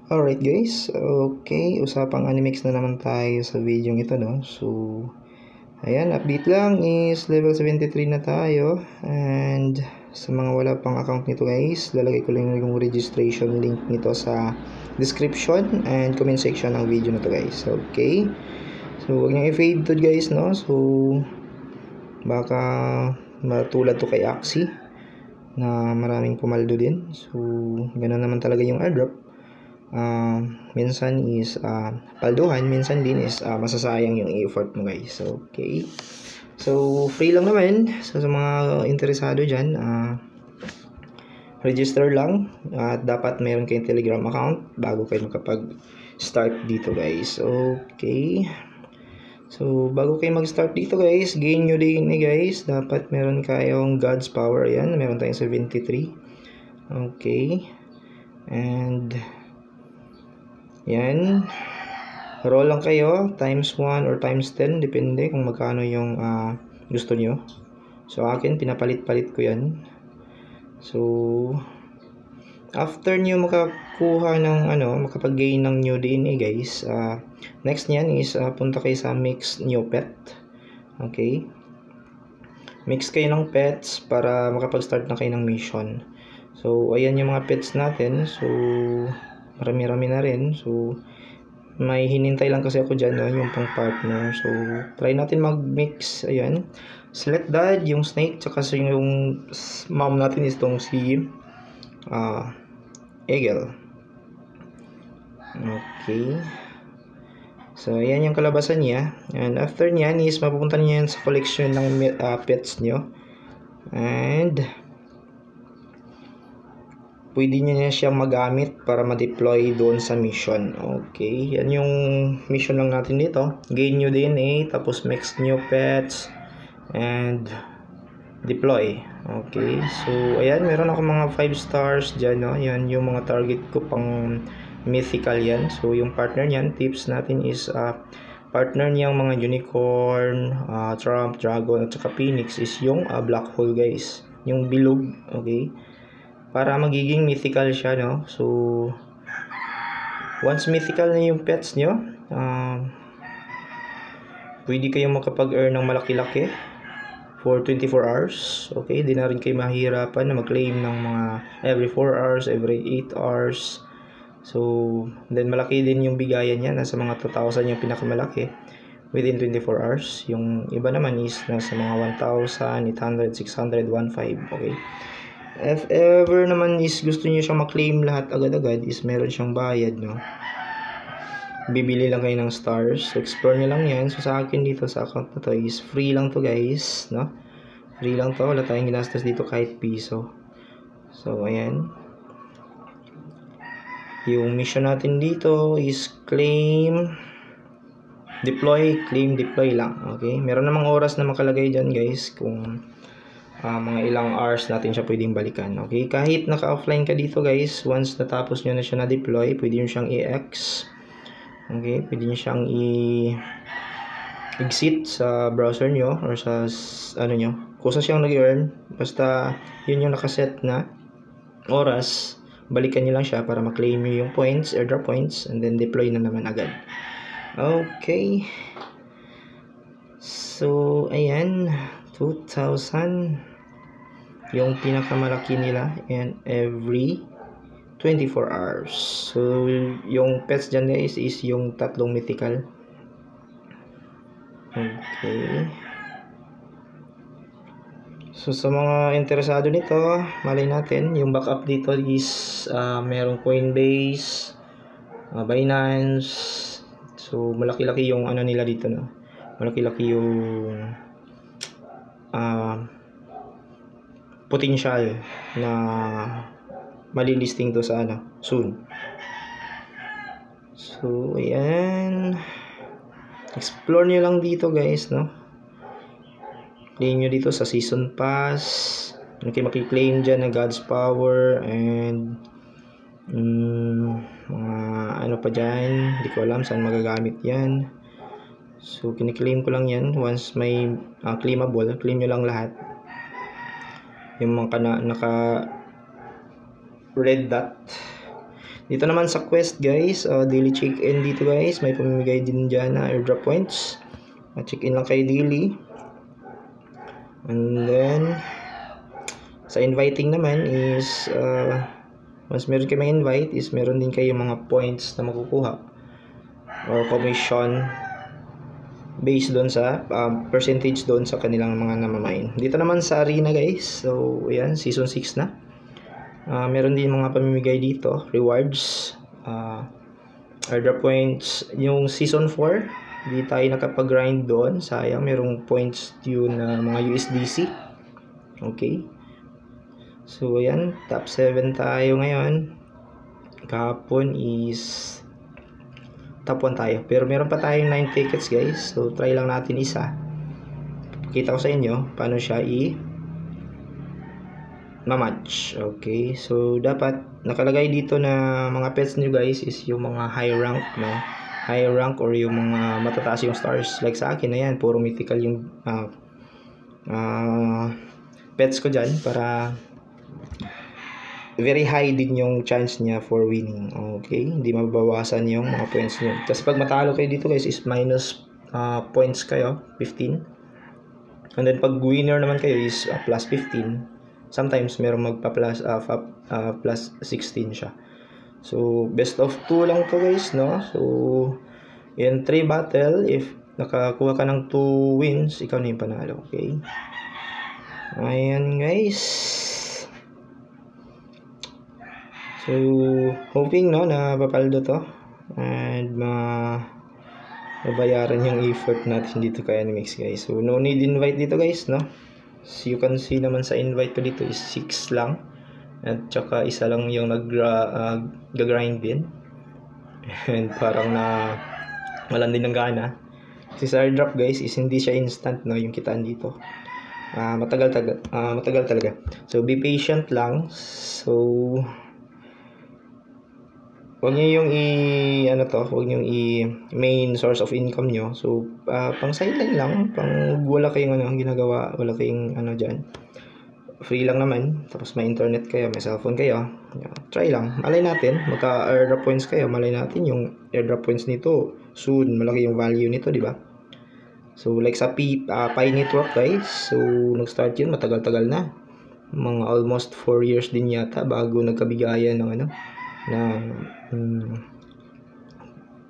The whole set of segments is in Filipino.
Alright guys, okay, usapang Animex na naman tayo sa video ito, no? So, ayan, update lang is level 73 na tayo. And sa mga wala pang account nito guys, lalagay ko lang yung registration link nito sa description and comment section ng video na to guys. Okay, so huwag nyo i-fade to guys, no? So, baka matulad to kay Axie na maraming pumaldo din. So, ganoon naman talaga yung airdrop. Minsan is palduhan, minsan din is masasayang yung effort mo guys. Okay, so free lang naman. So sa mga interesado dyan, register lang at dapat meron kayong Telegram account bago kayo makapag start dito guys. Okay, so bago kayo mag start dito guys, gain nyo din guys, dapat meron kayong God's Power. Ayan, meron tayong 73. Okay, and yan, roll lang kayo times 1 or times 10, depende kung magkano yung gusto nyo. So akin, pinapalit-palit ko yan. So after nyo makakuha ng makapag-gain ng new DNA guys, next nyan is punta kayo sa mix new pet. Okay, mix kayo ng pets para makapag-start na kayo ng mission. So ayan yung mga pets natin. So marami-rami na rin. So may hinintay lang kasi ako dyan, no, yung pang partner. So try natin mag-mix. Ayan, select dad, yung snake, tsaka yung mom natin is tong si eagle. Okay, so ayan yung kalabasan niya. And after nyan is mapupunta niya yan sa collection ng pets nyo. And pwede niya siyang magamit para ma-deploy doon sa mission. Okay, yan yung mission lang natin dito. Gain new DNA, tapos mix new pets, and deploy. Okay, so ayan, meron ako mga 5 stars dyan, no? Yan yung mga target ko pang mythical yan. So yung partner niyan, tips natin is partner niyang mga unicorn, trump, dragon, at saka phoenix is yung black hole guys, yung bilog. Okay, para magiging mythical siya, no? So once mythical na yung pets nyo, pwede kayong makapag-earn ng malaki-laki for 24 hours. Okay, di na rin kayo mahirapan na mag-claim ng mga every 4 hours, every 8 hours. So then malaki din yung bigayan niya, nasa mga 2,000 yung pinakamalaki within 24 hours. Yung iba naman is nasa mga 1,000, 800, 600, 1,500. Okay, if ever naman is gusto niyo siyang ma-claim lahat agad-agad, is meron siyang bayad, no? Bibili lang kayo ng stars. So explore nyo lang yan. So sa akin dito sa account na to is free lang to guys, no? Free lang to, wala tayong ginastos dito kahit piso. So ayan, yung mission natin dito is claim, deploy, claim, deploy lang. Okay, meron namang oras na makalagay dyan guys, kung mga ilang hours natin siya pwedeng balikan. Okay, kahit naka-offline ka dito guys, once natapos nyo na siya na-deploy, pwede nyo siyang i-X. Okay, pwede nyo siyang exit sa browser nyo or sa nyo, kusa siyang nag-earn. Basta yun yung nakaset na oras, balikan nyo lang siya para ma-claim nyo yung points, airdrop points, and then deploy na naman agad. Okay, so ayan, 2,000 yung pinakamalaki nila, and every 24 hours. So yung pets dyan guys is yung tatlong mythical. Okay, so sa mga interesado nito, malay natin yung backup dito is merong Coinbase, Binance. So malaki-laki yung nila dito, no? Malaki-laki yung potential na malilisting to sa soon. So ayan, explore nyo lang dito guys, no? Claim nyo dito sa season pass. Okay, makiclaim dyan na God's Power and mga pa dyan, hindi ko alam saan magagamit yan. So kiniklaim ko lang yan. Once may claimable, claim nyo lang lahat. Yung mga naka red dot, Dito naman sa quest guys, daily check-in dito guys, may pamimigay din dyan na airdrop points. Check-in lang kayo daily. And then sa inviting naman is once meron kayo invite is meron din kayo mga points na makukuha or commission based doon sa percentage doon sa kanilang mga namamain. Dito naman sa arena guys, so ayan, season 6 na. Meron din mga pamimigay dito, rewards, airdrop points. Yung season 4, di tayo nakapag-grind doon, sayang, merong points yun na mga USDC. Okay, so ayan, top 7 tayo ngayon. Kahapon is top 1 tayo, pero meron pa tayong 9 tickets guys, so try lang natin isa. Pakita ko sa inyo paano siya ma-match. Okay, so dapat nakalagay dito na mga pets nyo guys is yung mga high rank, no? High rank or yung mga matataas yung stars. Like sa akin, ayan, puro mythical yung pets ko dyan para very high din yung chance niya for winning. Okay, hindi mababawasan yung mga points nyo. Tapos pag matalo kayo dito guys is minus points kayo, 15. And then pag winner naman kayo is plus 15. Sometimes meron magpa-plus plus 16 siya. So best of 2 lang to guys, no? So in 3 battle, if nakakuha ka ng 2 wins, ikaw na yung panalo. Okay, ayan guys. So hoping no na papaldo to and mabayaran yung effort natin dito kay Animix guys. So no need invite dito guys, no? So you can see naman sa invite ko dito is 6 lang. At saka isa lang yung nag-grind din. And parang walang din ng gana. Kasi sa airdrop guys is hindi siya instant, no, yung kitaan dito. Matagal talaga. So be patient lang. So huwag niyo yung huwag niyo main source of income nyo. So pang sideline lang, pang wala kayong ginagawa, wala kayong diyan. Free lang naman, tapos may internet kayo, may cellphone kayo. Try lang. Malay natin, magka airdrop points kayo, malay natin yung airdrop points nito soon, malaki yung value nito, di ba? So like sa Pi Network guys, so nag-start yun, matagal-tagal na. Mga almost 4 years din yata bago nagkabigayan ng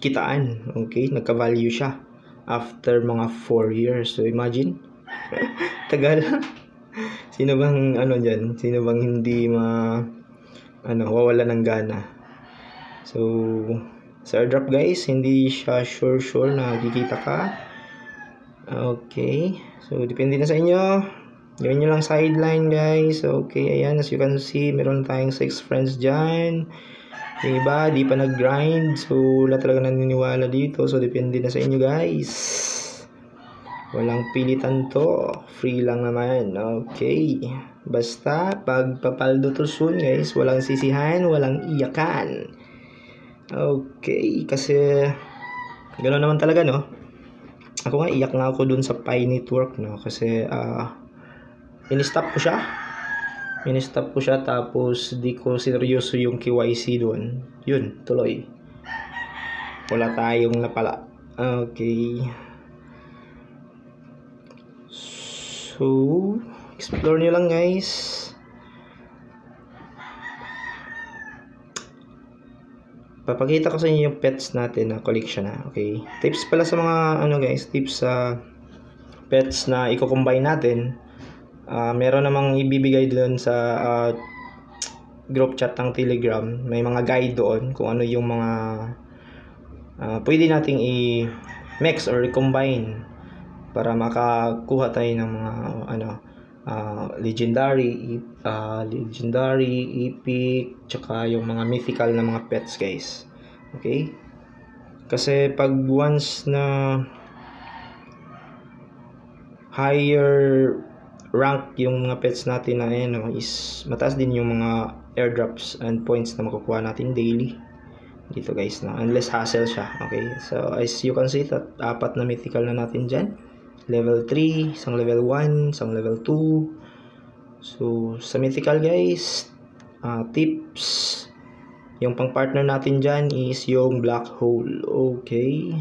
kitaan. Okay, nagka-value siya after mga 4 years. So imagine, tagal. Sino bang dyan? Sino bang hindi wawala ng gana? So sa airdrop guys, hindi siya sure na kikita ka. Okay, so depende na sa inyo. Gawin nyo lang sideline guys. Okay, ayan, as you can see, meron tayong 6 friends dyan. Yung iba, di pa nag-grind. So, wala talaga naniniwala dito. So, depende na sa inyo guys. Walang pilitan to. Free lang naman. Okay. Basta, pag papaldo to soon guys, walang sisihan, walang iyakan. Okay. Kasi, gano'n naman talaga, no? Ako nga, iyak nga ako dun sa Pi Network, no? Kasi, in-stop ko siya tapos di ko seryoso yung KYC doon. Yun, tuloy. Wala tayong napala. Okay. So, explore nyo lang guys. Papakita ko sa inyo yung pets natin na collection na. Okay. Tips pala sa mga guys, tips sa pets na i-combine natin. Meron namang ibibigay doon sa group chat ng Telegram. May mga guide doon kung ano yung mga pwede nating i-mix or i-combine para makakuha tayo ng mga legendary, epic, tsaka yung mga mythical na mga pets guys. Okay? Kasi pag once na higher rank yung mga pets natin na is mataas din yung mga airdrops and points na makukuha natin daily dito guys, no? Unless hassle siya. Okay, so as you can see, 4 na mythical na natin dyan. Level 3, isang level 1, isang level 2. So sa mythical guys, tips, Yung pang partner natin dyan is yung black hole. Okay.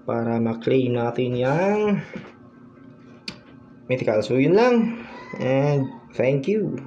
Para ma-claim natin yung mythical. So yun lang. And thank you.